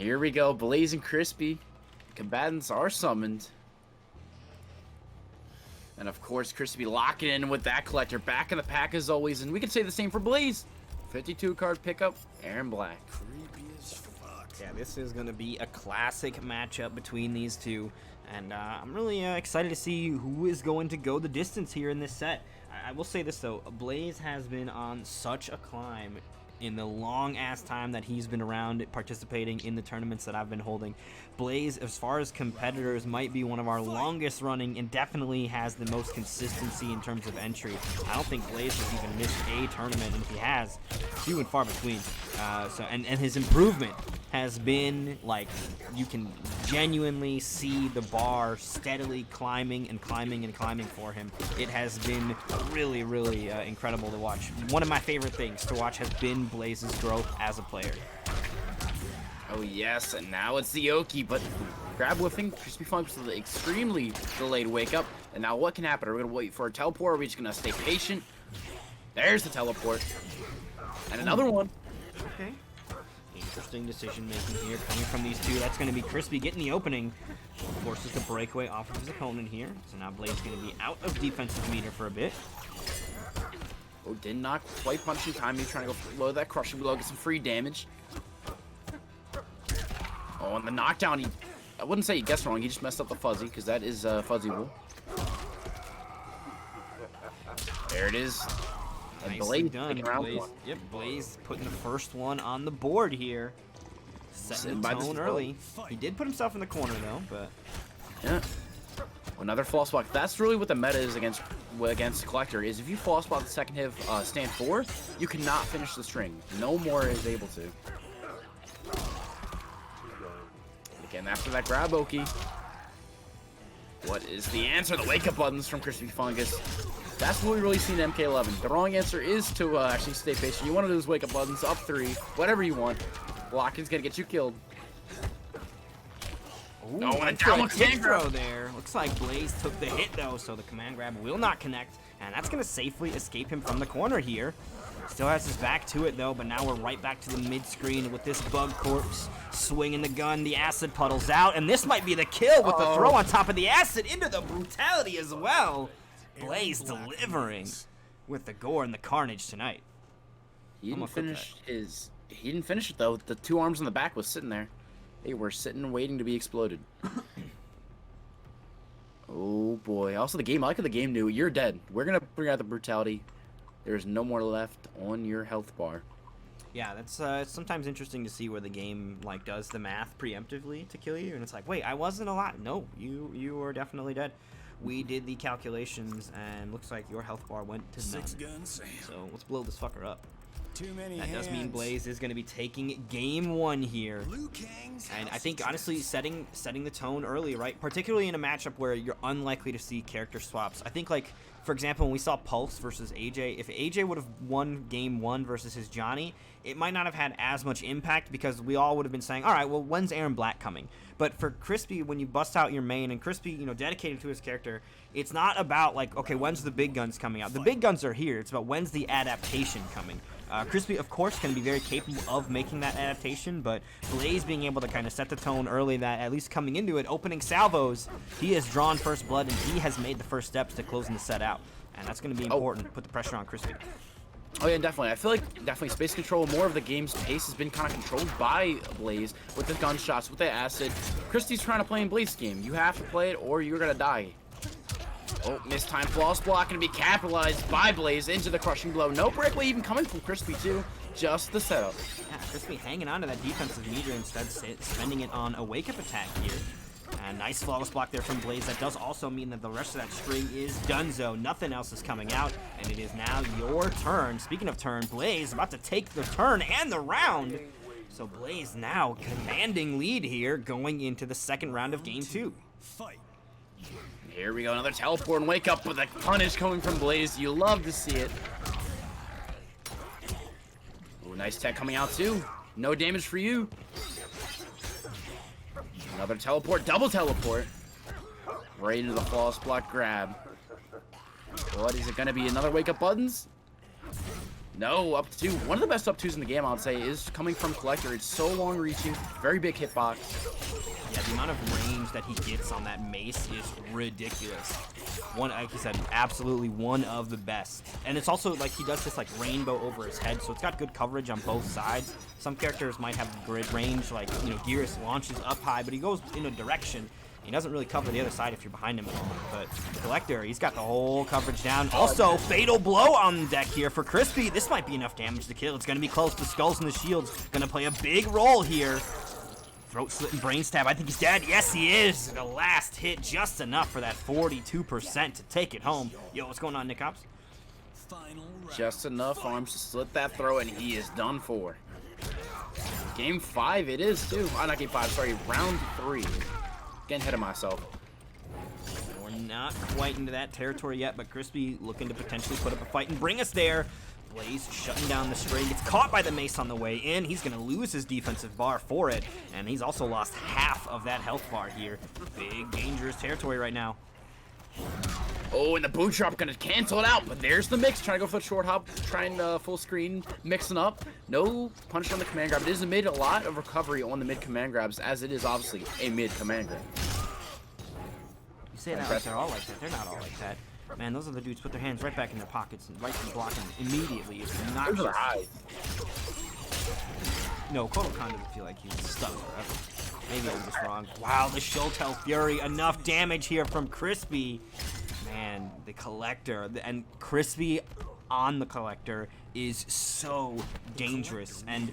Here we go, Blayze and Crispy. Combatants are summoned. And of course, Crispy locking in with that collector. Back in the pack as always, and we can say the same for Blayze. 52 card pickup, Aaron Black. Creepy as fuck. Yeah, this is going to be a classic matchup between these two. And I'm really excited to see who is going to go the distance here in this set. I will say this, though. Blayze has been on such a climb in the long-ass time that he's been around participating in the tournaments that I've been holding. Blayze, as far as competitors, might be one of our longest running and definitely has the most consistency in terms of entry. I don't think Blayze has even missed a tournament, and if he has, few and far between. And his improvement has been, like, you can genuinely see the bar steadily climbing and climbing and climbing for him. It has been really, really incredible to watch. One of my favorite things to watch has been Blayze's growth as a player. Oh yes, and now it's the Oki, but grab whiffing, Krispifungus with an extremely delayed wake up. And now what can happen? Are we gonna wait for a teleport? Or are we just gonna stay patient? There's the teleport. And another one. Okay. Interesting decision making here coming from these two. That's gonna be Crispy getting the opening. Forces the breakaway off of his opponent here. So now Blayze gonna be out of defensive meter for a bit. Oh, did not quite punch in time. He's trying to go below that crushing blow, get some free damage. Oh, and the knockdown, I wouldn't say he guessed wrong. He just messed up the fuzzy, because that is fuzzy rule. There it is. And Nicely Blayze done. taking round one. Yep, Blayze putting the first one on the board here. Setting the tone early. He did put himself in the corner, though, but... Yeah. Another false block. That's really what the meta is against Collector, is if you false block the second hit stand 4, you cannot finish the string. No more is able to. Again, after that grab Oki. What is the answer? The wake up buttons from Krispifungus. That's what we really see in MK11. The wrong answer is to actually stay patient. You want to do those wake up buttons, up 3, whatever you want. Blocking's gonna get you killed. Ooh, and a down throw there. Looks like Blayze took the hit though, so the command grab will not connect, and that's gonna safely escape him from the corner here. Still has his back to it though, but now we're right back to the mid screen with this bug corpse swinging the gun. The acid puddles out, and this might be the kill with the throw on top of the acid into the brutality as well. Blayze delivering with the gore and the carnage tonight. He didn't finish it though. The 2 arms on the back was sitting there. They were sitting waiting to be exploded. Oh boy. Also the game, I like how the game knew you're dead. We're gonna bring out the brutality. There's no more left on your health bar. Yeah, that's it's sometimes interesting to see where the game like does the math preemptively to kill you, and it's like, wait, I wasn't alive. No, you were definitely dead. We did the calculations, and looks like your health bar went to 9. So let's blow this fucker up. Too many That hands. does mean Blayze is going to be taking game 1 here. And I think, honestly, setting the tone early, right? Particularly in a matchup where you're unlikely to see character swaps. I think, like, for example, when we saw Pulse versus AJ, if AJ would have won game 1 versus his Johnny, it might not have had as much impact because we all would have been saying, all right, well, when's Aaron Black coming? But for Crispy, when you bust out your main, and Crispy, you know, dedicated to his character, it's not about, like, okay, when's the big guns coming out? The big guns are here. It's about when's the adaptation coming. Crispy, of course, can be very capable of making that adaptation, but Blayze being able to kind of set the tone early that, at least coming into it, opening salvos, he has drawn first blood, and he has made the first steps to closing the set out. And that's going to be important to put the pressure on Crispy. Oh yeah, definitely. I feel like definitely space control, more of the game's pace has been kind of controlled by Blayze with the gunshots, with the acid. Christy's trying to play in Blayze's game. You have to play it or you're going to die. Oh, mistimed false block going to be capitalized by Blayze into the crushing blow. No breakaway even coming from Crispy too. Just the setup. Yeah, Crispy hanging on to that defensive meter instead, spending it on a wake-up attack here. And nice flawless block there from Blayze. That does also mean that the rest of that string is donezo. Nothing else is coming out, and it is now your turn. Speaking of turn, Blayze about to take the turn and the round. So Blayze now commanding lead here going into the second round of game 2. Fight. Here we go, another teleport and wake up with a punish coming from Blayze. You love to see it. Ooh, nice tech coming out too. No damage for you. Another teleport, double teleport. Right into the false block grab. What is it gonna be? Another wake up buttons? No, up two. One of the best up twos in the game, I would say, is coming from Collector. It's so long reaching, very big hitbox. Yeah, the amount of range that he gets on that mace is ridiculous. Like you said, absolutely one of the best. And it's also like he does this like rainbow over his head, so it's got good coverage on both sides. Some characters might have grid range, like, you know, Geras launches up high, but he goes in a direction. He doesn't really cover the other side if you're behind him at all. But Collector, he's got the whole coverage down. Also, fatal blow on deck here for Crispy. This might be enough damage to kill. It's going to be close. The skulls and the shields going to play a big role here. Throat slit and brain stab. I think he's dead. Yes, he is. The last hit just enough for that 42% to take it home. Yo, what's going on, Nick Ops? Just enough arms to slit that throat, and he is done for. Game 5 it is, too. Oh, not game 5. Sorry, round 3. Getting ahead of myself. We're not quite into that territory yet, but Crispy looking to potentially put up a fight and bring us there. Blayze shutting down the string, gets caught by the mace on the way in. He's going to lose his defensive bar for it, and he's also lost half of that health bar here. Big, dangerous territory right now. Oh, and the boot drop gonna cancel it out, but there's the mix. Trying to go for the short hop, trying full screen, mixing up. No punish on the command grab. It is a mid, a lot of recovery on the mid command grabs, as it is obviously a mid command grab. You say that like they're all like that. They're not all like that. Man, those are the dudes put their hands right back in their pockets and right to the block immediately. It's not Those are high. No, Kodokan doesn't feel like he's stuck forever. Maybe I'm just wrong. Wow, the Shotel Fury. Enough damage here from Crispy. Man, the Collector. And Crispy on the Collector is so dangerous. And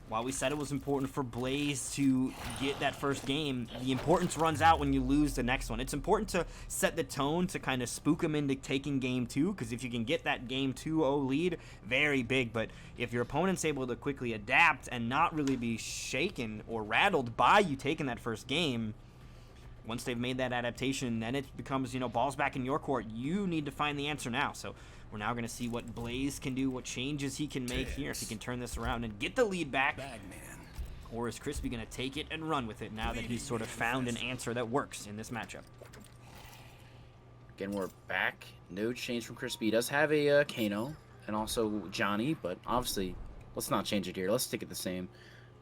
while we said it was important for Blayze to get that first game, the importance runs out when you lose the next one. It's important to set the tone to kind of spook them into taking game 2, because if you can get that game 2-0 lead, very big. But if your opponent's able to quickly adapt and not really be shaken or rattled by you taking that first game, once they've made that adaptation, then it becomes, you know, balls back in your court. You need to find the answer now. So we're now going to see what Blayze can do, what changes he can make here, if he can turn this around and get the lead back. Or is Crispy going to take it and run with it now that he's sort of found an answer that works in this matchup? Again, we're back. No change from Crispy. He does have a Kano and also Johnny, but obviously, let's not change it here. Let's stick it the same.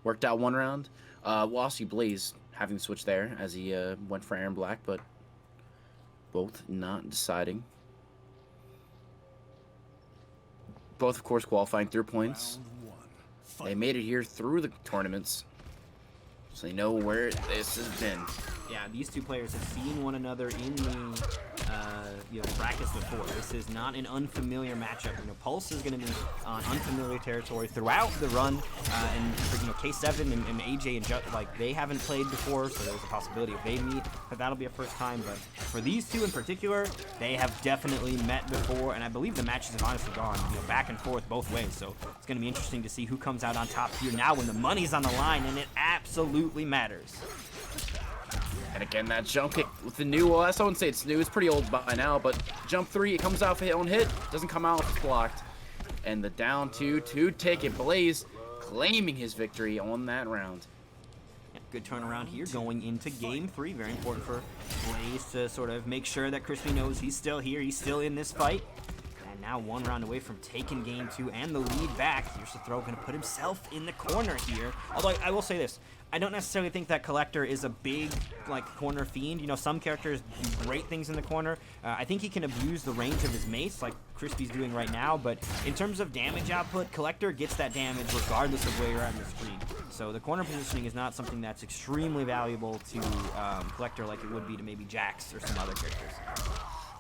Worked out one round. We'll also see Blayze having the switch there as he went for Aaron Black, but both not deciding. Both, of course, qualifying 3 points. They made it here through the tournaments, so they know where this has been. Yeah, these two players have seen one another in the brackets before. This is not an unfamiliar matchup. You know, Pulse is going to be on unfamiliar territory throughout the run, and for, you know, K7 and AJ and like, they haven't played before, so there's a possibility if they meet that that'll be a first time. But for these two in particular, they have definitely met before, and I believe the matches have honestly gone, you know, back and forth both ways. So it's going to be interesting to see who comes out on top here now when the money's on the line, and it absolutely matters. And again, that jump kick with the new, well, I wouldn't say it's new, it's pretty old by now, but jump 3, it comes out for hit on hit, doesn't come out if it's blocked. And the down 2 to take it. Blayze claiming his victory on that round. Yeah, good turnaround here going into game 3. Very important for Blayze to sort of make sure that Crispy knows he's still here, he's still in this fight. And now one round away from taking game 2 and the lead back. Here's the throw, going to put himself in the corner here. Although I will say this, I don't necessarily think that Collector is a big, like, corner fiend. You know, some characters do great things in the corner. I think he can abuse the range of his mace, like Crispy's doing right now. But in terms of damage output, Collector gets that damage regardless of where you're at on the screen. So the corner positioning is not something that's extremely valuable to Collector like it would be to maybe Jax or some other characters.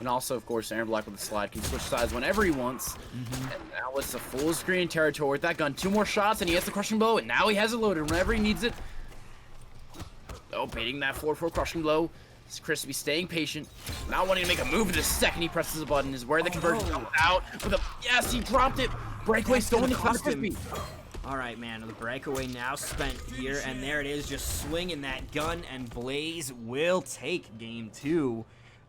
And also, of course, Aaron Black with the slide can switch sides whenever he wants. And now it's a full screen territory with that gun. 2 more shots, and he has the crushing blow, and now he has it loaded whenever he needs it. Oh, baiting that forward for a crushing blow. It's Crispy staying patient, not wanting to make a move the second he presses the button is where the conversion comes out. With a, yes, he dropped it. Breakaway stolen to Crispy. All right, man, the breakaway now spent here, and there it is, just swinging that gun, and Blayze will take game 2.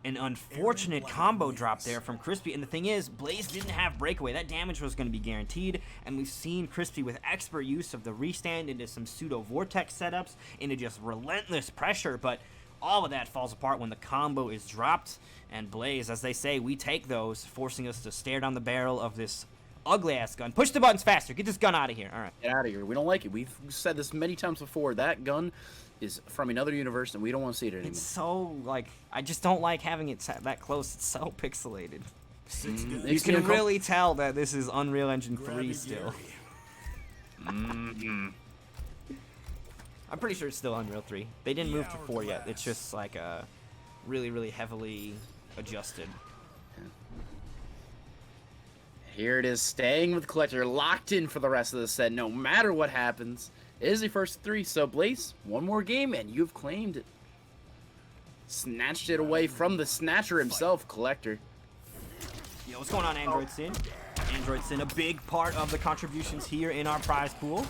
An unfortunate combo drop there from Crispy, and the thing is, Blayze didn't have breakaway. That damage was going to be guaranteed, and we've seen Crispy with expert use of the restand into some pseudo vortex setups, into just relentless pressure, but all of that falls apart when the combo is dropped, and Blayze, as they say, we take those, forcing us to stare down the barrel of this ugly ass gun. Push the buttons faster. Get this gun out of here. All right. Get out of here. We don't like it. We've said this many times before. That gun is from another universe, and we don't want to see it anymore. It's so, like, I just don't like having it that close. It's so pixelated. You can really tell that this is Unreal Engine 3 still. I'm pretty sure it's still Unreal 3. They didn't move to 4 yet. It's just like really, really heavily adjusted. Here it is, staying with Collector, locked in for the rest of the set, no matter what happens. It is the first 3, so Blayze, one more game, and you've claimed it. Snatched it away from the Snatcher himself, Collector. Yo, what's going on, Android Sin? Android Sin, a big part of the contributions here in our prize pool.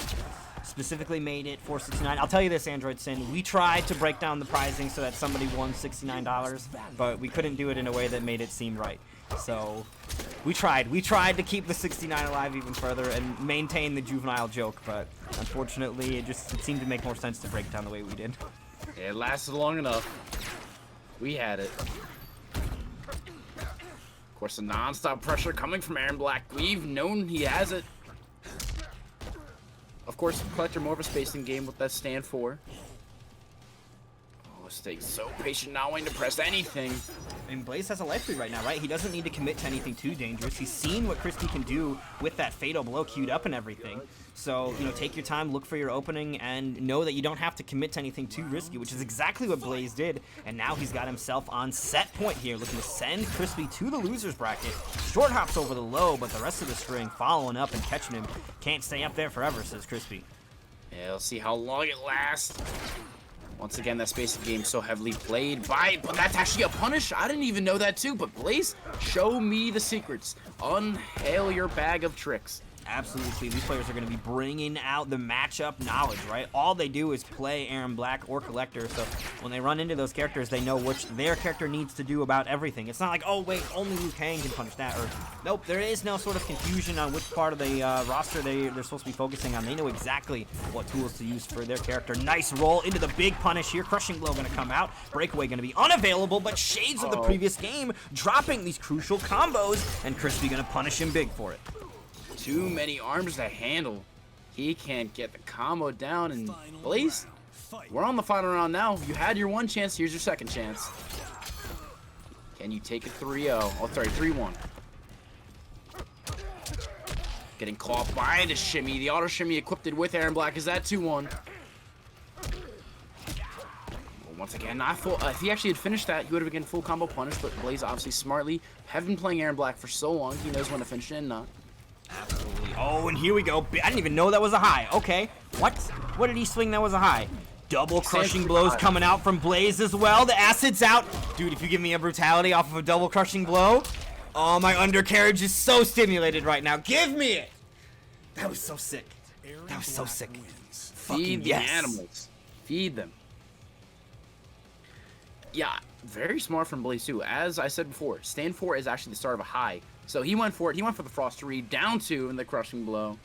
Specifically made it $4.69. I'll tell you this, Android Sin. We tried to break down the prizing so that somebody won $69, but we couldn't do it in a way that made it seem right. So we tried. We tried to keep the 69 alive even further and maintain the juvenile joke, but unfortunately, it seemed to make more sense to break it down the way we did. It lasted long enough. We had it. Of course, the non-stop pressure coming from Aaron Black. We've known he has it. Of course, Collector more of a spacing game with that stand 4. Oh, stay so patient, not wanting to press anything. And Blayze has a life lead right now, right? He doesn't need to commit to anything too dangerous. He's seen what Crispy can do with that fatal blow queued up and everything. So, you know, take your time, look for your opening, and know that you don't have to commit to anything too risky, which is exactly what Blayze did. And now he's got himself on set point here, looking to send Crispy to the loser's bracket. Short hops over the low, but the rest of the string following up and catching him. Can't stay up there forever, says Crispy. Yeah, we'll see how long it lasts. Once again, that spacing game so heavily played by, but that's actually a punish. I didn't even know that too, but Blayze, show me the secrets. Unhail your bag of tricks. Absolutely, these players are going to be bringing out the matchup knowledge, right? All they do is play Aaron Black or Collector, so when they run into those characters, they know which their character needs to do about everything. It's not like, oh wait, only Liu Kang can punish that, or nope, there is no sort of confusion on which part of the roster they're supposed to be focusing on. They know exactly what tools to use for their character. Nice roll into the big punish here. Crushing Blow going to come out. Breakaway going to be unavailable, but shades of the previous game, dropping these crucial combos, and Crispy going to punish him big for it. Too many arms to handle. He can't get the combo down, and Blayze, we're on the final round now. You had your one chance, here's your second chance. Can you take it 3-0? Oh, sorry, 3-1. Getting caught by the shimmy. The auto shimmy equipped with Aaron Black. Is that 2-1? Once again, not full. If he actually had finished that, he would have been full combo punish, but Blayze obviously smartly have been playing Aaron Black for so long, he knows when to finish it and not. Absolutely. Oh, and here we go. I didn't even know that was a high. Okay. What? What did he swing that was a high? Double crushing blows coming out from Blayze as well. The acid's out. Dude, if you give me a brutality off of a double crushing blow, oh, my undercarriage is so stimulated right now. Give me it. That was so sick. That was so sick. Feed the animals. Feed them. Yeah, very smart from Blayze too. As I said before, stand 4 is actually the start of a high. So he went for it. He went for the Frost 3, down 2 in the crushing blow.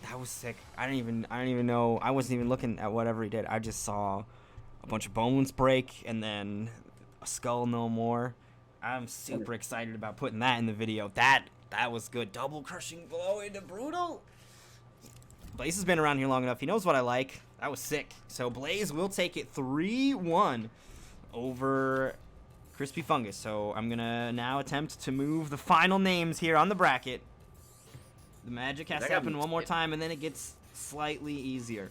That was sick. I don't even know. I wasn't even looking at whatever he did. I just saw a bunch of bones break and then a skull no more. I'm super excited about putting that in the video. That was good. Double crushing blow into brutal. Blayze has been around here long enough. He knows what I like. That was sick. So Blayze will take it 3-1 over Krispifungus. So I'm going to now attempt to move the final names here on the bracket. The magic has to happen one more time, and then it gets slightly easier.